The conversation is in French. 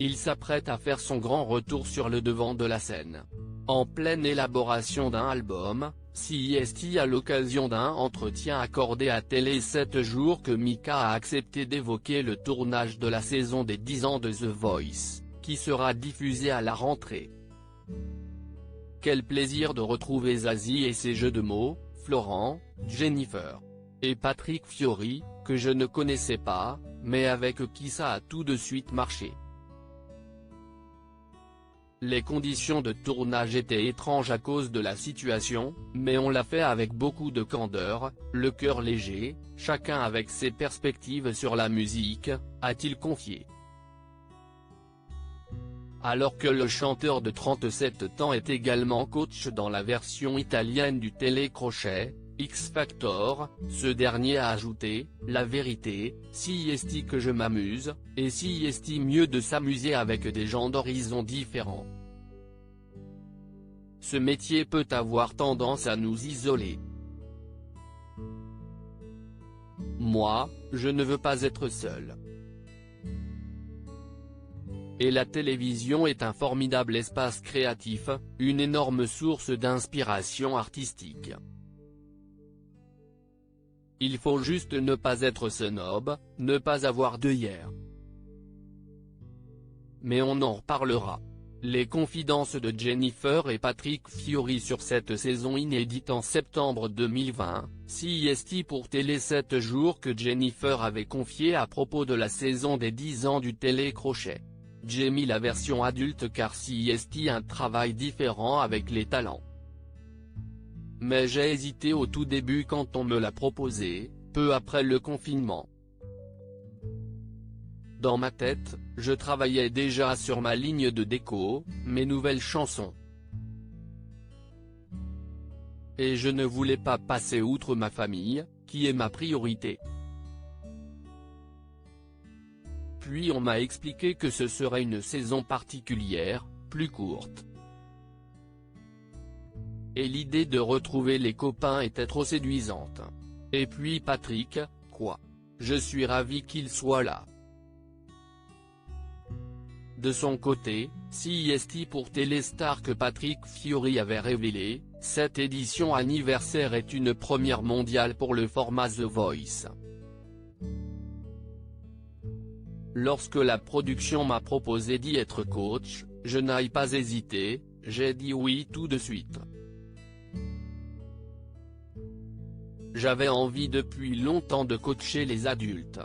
il s'apprête à faire son grand retour sur le devant de la scène. En pleine élaboration d'un album, CEST à l'occasion d'un entretien accordé à Télé 7 jours que Mika a accepté d'évoquer le tournage de la saison des 10 ans de The Voice, qui sera diffusée à la rentrée. Quel plaisir de retrouver Zazie et ses jeux de mots, Florent, Jennifer et Patrick Fiori, que je ne connaissais pas, mais avec qui ça a tout de suite marché. Les conditions de tournage étaient étranges à cause de la situation, mais on l'a fait avec beaucoup de candeur, le cœur léger, chacun avec ses perspectives sur la musique, a-t-il confié. Alors que le chanteur de 37 ans est également coach dans la version italienne du télécrochet, X Factor, ce dernier a ajouté « La vérité, si est que je m'amuse, et si est mieux de s'amuser avec des gens d'horizons différents. Ce métier peut avoir tendance à nous isoler. Moi, je ne veux pas être seul. Et la télévision est un formidable espace créatif, une énorme source d'inspiration artistique. Il faut juste ne pas être snob, ne pas avoir d'œillères. Mais on en reparlera. » Les confidences de Jennifer et Patrick Fiori sur cette saison inédite en septembre 2020, CEST pour Télé 7 jours que Jennifer avait confié à propos de la saison des 10 ans du télécrochet. J'ai mis la version adulte car CEST un travail différent avec les talents. Mais j'ai hésité au tout début quand on me l'a proposé, peu après le confinement. Dans ma tête, je travaillais déjà sur ma ligne de déco, mes nouvelles chansons. Et je ne voulais pas passer outre ma famille, qui est ma priorité. Puis on m'a expliqué que ce serait une saison particulière, plus courte. Et l'idée de retrouver les copains était trop séduisante. Et puis Patrick, quoi. Je suis ravi qu'il soit là. De son côté, CEST pour Téléstar que Patrick Fiori avait révélé, cette édition anniversaire est une première mondiale pour le format The Voice. Lorsque la production m'a proposé d'y être coach, je n'ai pas hésité, j'ai dit oui tout de suite. J'avais envie depuis longtemps de coacher les adultes.